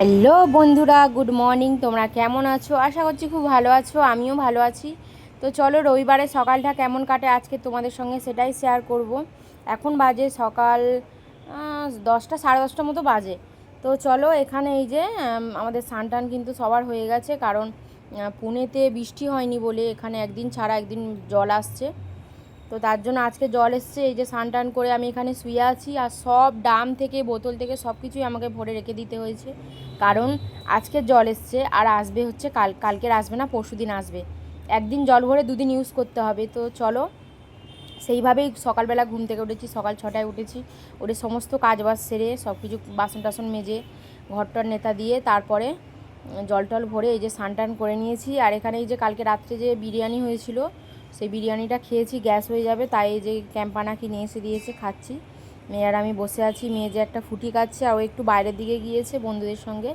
Hello বন্ধুরা, good morning. তোমরা কেমন আছো? আশা করছি খুব ভালো আছো, আমিও ভালো আছি। তো চলো, রবিবারে সকালটা কেমন কাটে আজকে তোমাদের সঙ্গে সেটাই শেয়ার করব। এখন বাজে সকাল 10টা, সাড়ে 10টার মতো বাজে। তো চলো, এখানে এই যে আমাদের স্নান কিন্তু সবার হয়ে গেছে, কারণ পুনেতে বৃষ্টি হয়নি বলে এখানে একদিন ছাড়া একদিন জল আসছে। তো তার জন্য আজকে জল এসছে। এই যে স্নান করে আমি এখানে শুয়ে আছি, আর সব ড্রাম থেকে বোতল থেকে সব কিছুই আমাকে ভরে রেখে দিতে হয়েছে, কারণ আজকে জল এসছে আর আসবে হচ্ছে কালকের আসবে না, পরশু দিন আসবে। একদিন জল ভরে দুদিন ইউজ করতে হবে। তো চলো, সেইভাবেই সকালবেলা ঘুম থেকে উঠেছি, সকাল 6টায় উঠেছি। ওদের সমস্ত কাজ বাজ সেরে সব কিছু বাসন টাসন মেজে ঘরটার নেতা দিয়ে তারপরে জল টল ভরে এই যে স্নান করে নিয়েছি। আর এখানে এই যে কালকে রাত্রে যে বিরিয়ানি হয়েছিল, সেই বিরিয়ানিটা খেয়েছি, গ্যাস হয়ে যাবে, তাই এই যে ক্যাম্পানা কি নিয়ে এসে দিয়েছে, খাচ্ছি। মেয়ে আর আমি বসে আছি। মেয়ে যে একটা ফুটি কাচ্ছে, আর ও একটু বাইরের দিকে গিয়েছে বন্ধুদের সঙ্গে,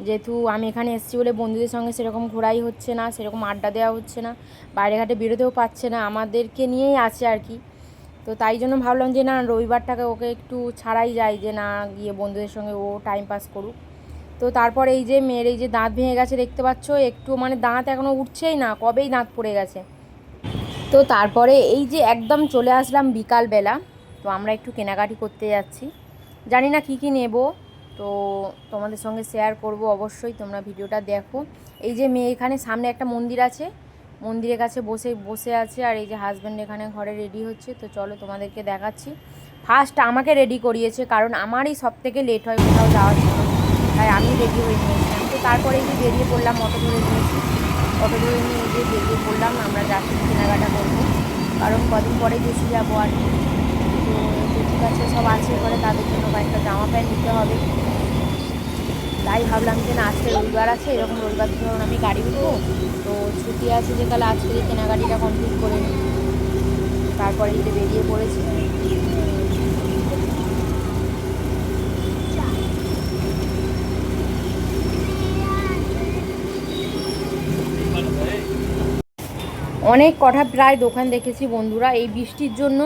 যেহেতু আমি এখানে এসেছি বলে বন্ধুদের সঙ্গে সেরকম ঘোরাই হচ্ছে না, সেরকম আড্ডা দেওয়া হচ্ছে না, বাইরে ঘাটে বেরোতেও পারছে না, আমাদেরকে নিয়েই আছে আর কি। তো তাই জন্য ভাবলাম যে না, রবিবারটাকে ওকে একটু ছাড়াই যায়, যে না গিয়ে বন্ধুদের সঙ্গে ও টাইম পাস করুক। তো তারপরে এই যে মেয়ের এই যে দাঁত ভেঙে গেছে দেখতে পাচ্ছ, একটু মানে দাঁত এখনও উঠছেই না, কবেই দাঁত পড়ে গেছে। তো তারপরে এই যে একদম চলে আসলাম বিকালবেলা। তো আমরা একটু কেনাকাটি করতে যাচ্ছি, জানি না কি কি নেব, তো তোমাদের সঙ্গে শেয়ার করব অবশ্যই, তোমরা ভিডিওটা দেখো। এই যে মেয়ে এখানে সামনে একটা মন্দির আছে, মন্দিরের কাছে বসে বসে আছে, আর এই যে হাজব্যান্ড এখানে ঘরে রেডি হচ্ছে। তো চলো তোমাদেরকে দেখাচ্ছি। ফার্স্ট আমাকে রেডি করিয়েছে, কারণ আমারই সব থেকে লেট হয় কোথাও যাওয়ার জন্য, তাই আমি রেডি হয়ে নিয়েছিলাম। তো তারপরে এই যে বেরিয়ে পড়লাম, অটো ধরে নিয়েছি, অটো ধরে নিয়ে এই যে বেরিয়ে পড়লাম, আমরা যাচ্ছি কেনাকাটা করবো, কারণ কদিন পরে বেশি যাবো আর কি। তো ঠিক আছে, সব আছে করে তাদের জন্য কয়েকটা জামা প্যান্ট নিতে হবে। তাই ভাবলাম যে না, আজকে রবিবার আছে, এরকম রবিবার ধরুন আমি গাড়ি উঠবো, তো ছুটি আছে যে তাহলে আজকে এই কেনাকাটিটা কমপ্লিট করে নিই। তারপরে এই যে বেরিয়ে পড়েছি। অনেক কটা প্রায় দোকান দেখেছি বন্ধুরা, এই বৃষ্টির জন্য।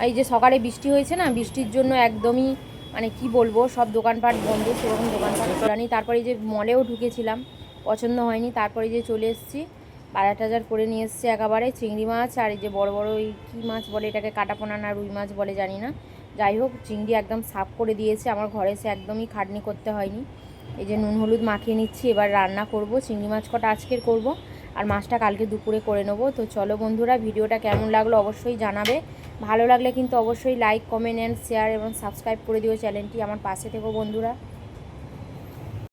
এই যে সকালে বৃষ্টি হয়েছে না, বৃষ্টির জন্য একদমই মানে কি বলবো, সব দোকানপাট বন্ধ, সেরকম দোকানপাট খোলা নেই। তারপরে যে মলেও ঢুকেছিলাম, পছন্দ হয়নি, তারপরে যে চলে এসেছি, বাজার টাজার করে নিয়ে এসেছি একেবারে চিংড়ি মাছ, আর এই যে বড় বড় ওই কী মাছ বলে এটাকে, কাটাপোনা না রুই মাছ বলে জানি না, যাই হোক চিংড়ি একদম সাফ করে দিয়েছে আমার ঘরে, এসে একদমই খাটনি করতে হয়নি। এই যে নুন হলুদ মাখিয়ে নিচ্ছি, এবার রান্না করব। চিংড়ি মাছ কটা আজকের করব, আর মাছটা কালকে দুপুরে করে নেবো। তো চলো বন্ধুরা, ভিডিওটা কেমন লাগলো অবশ্যই জানাবে। ভালো লাগলে কিন্তু অবশ্যই লাইক, কমেন্ট অ্যান্ড শেয়ার এবং সাবস্ক্রাইব করে দিও চ্যানেলটি, আমার পাশে থেকো বন্ধুরা।